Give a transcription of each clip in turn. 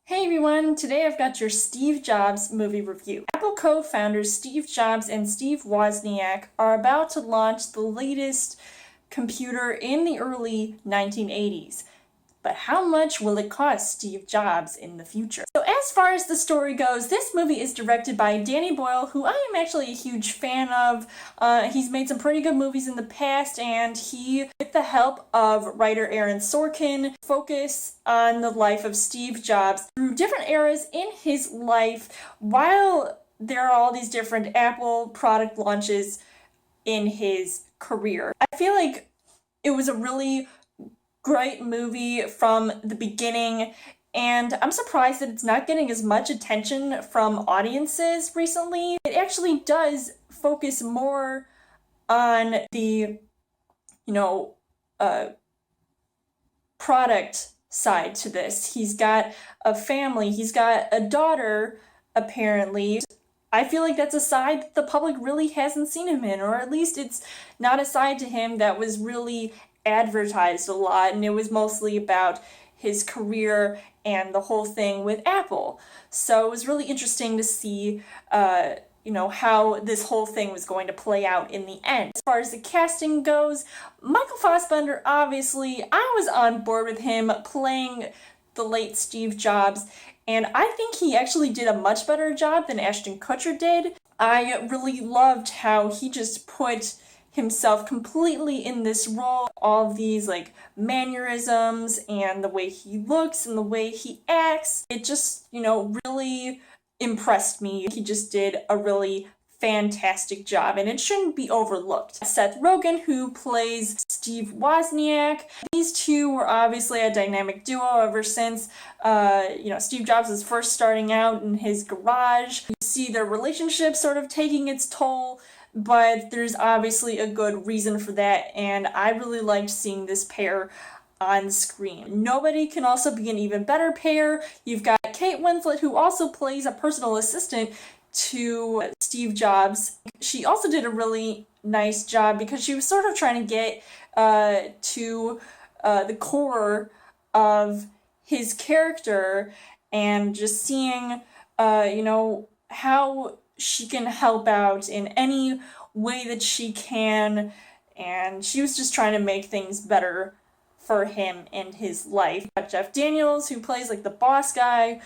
Hey everyone, today I've got your Steve Jobs movie review. Apple co-founders Steve Jobs and Steve Wozniak are about to launch the latest computer in the early 1980s. But how much will it cost Steve Jobs in the future? So as far as the story goes, this movie is directed by Danny Boyle, who I am actually a huge fan of. He's made some pretty good movies in the past, and he, with the help of writer Aaron Sorkin, focus on the life of Steve Jobs through different eras in his life while there are all these different Apple product launches in his career. I feel like it was a really great movie from the beginning, and I'm surprised that it's not getting as much attention from audiences recently. It actually does focus more on the, product side to this. He's got a family, he's got a daughter, apparently. I feel like that's a side that the public really hasn't seen him in, or at least it's not a side to him that was really advertised a lot, and it was mostly about his career and the whole thing with Apple. So it was really interesting to see, how this whole thing was going to play out in the end. As far as the casting goes, Michael Fassbender, obviously, I was on board with him playing the late Steve Jobs, and I think he actually did a much better job than Ashton Kutcher did. I really loved how he just put himself completely in this role, all these mannerisms and the way he looks and the way he acts. It just, really impressed me. He just did a really fantastic job, and it shouldn't be overlooked. Seth Rogen, who plays Steve Wozniak, these two were obviously a dynamic duo ever since, Steve Jobs was first starting out in his garage. You see their relationship sort of taking its toll, but there's obviously a good reason for that, and I really liked seeing this pair on screen. Nobody can also be an even better pair. You've got Kate Winslet, who also plays a personal assistant to Steve Jobs. She also did a really nice job because she was sort of trying to get to the core of his character, and just seeing, how she can help out in any way that she can, and she was just trying to make things better for him in his life. Got Jeff Daniels, who plays the boss guy,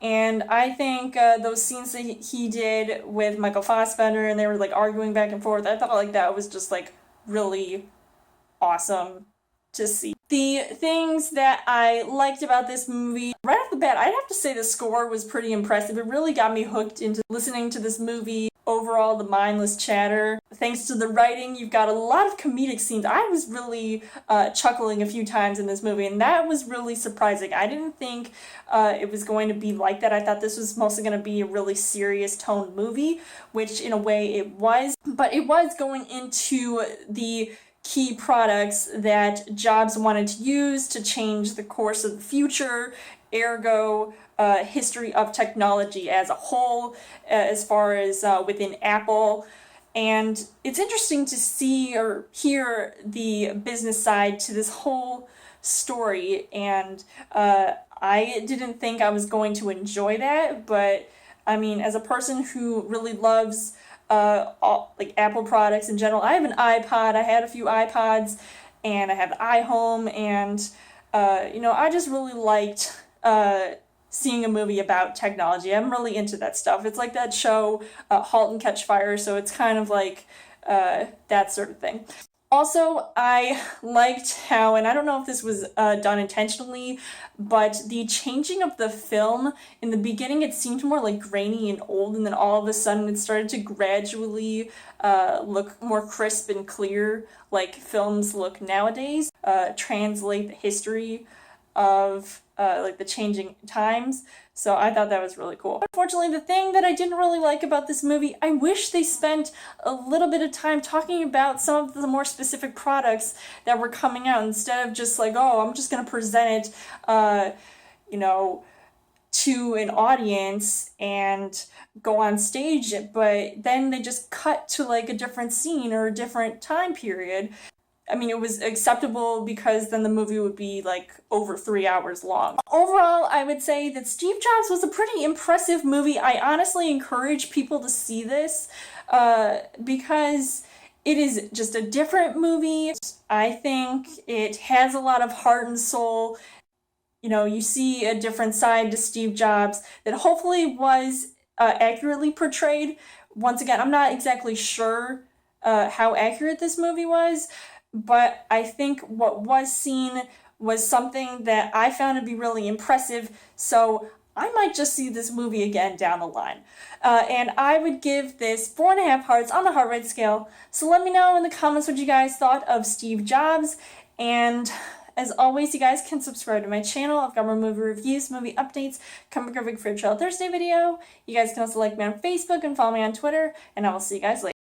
and I think those scenes that he did with Michael Fassbender, and they were arguing back and forth, I thought that was just really awesome to see. The things that I liked about this movie, right off the bat, I'd have to say the score was pretty impressive. It really got me hooked into listening to this movie. Overall, the mindless chatter. Thanks to the writing, you've got a lot of comedic scenes. I was really chuckling a few times in this movie, and that was really surprising. I didn't think it was going to be like that. I thought this was mostly going to be a really serious toned movie, which in a way it was, but it was going into the key products that Jobs wanted to use to change the course of the future, ergo history of technology as a whole, as far as within Apple. And it's interesting to see or hear the business side to this whole story, and I didn't think I was going to enjoy that, but I mean, as a person who really loves Apple products in general. I have an iPod, I had a few iPods, and I have the iHome, and I just really liked seeing a movie about technology. I'm really into that stuff. It's like that show, Halt and Catch Fire, so it's kind of that sort of thing. Also, I liked how, and I don't know if this was done intentionally, but the changing of the film, in the beginning it seemed more grainy and old, and then all of a sudden it started to gradually look more crisp and clear like films look nowadays, translate the history of the changing times. So I thought that was really cool. Unfortunately, the thing that I didn't really like about this movie, I wish they spent a little bit of time talking about some of the more specific products that were coming out, instead of just oh, I'm just gonna present it, to an audience and go on stage, but then they just cut to a different scene or a different time period. I mean, it was acceptable because then the movie would be like over 3 hours long. Overall, I would say that Steve Jobs was a pretty impressive movie. I honestly encourage people to see this because it is just a different movie. I think it has a lot of heart and soul. You know, you see a different side to Steve Jobs that hopefully was accurately portrayed. Once again, I'm not exactly sure how accurate this movie was, but I think what was seen was something that I found to be really impressive, so I might just see this movie again down the line. And I would give this 4.5 hearts on the heart rate scale, so let me know in the comments what you guys thought of Steve Jobs, and as always, you guys can subscribe to my channel. I've got more movie reviews, movie updates, coming for a big Fair Trial Thursday video. You guys can also like me on Facebook and follow me on Twitter, and I will see you guys later.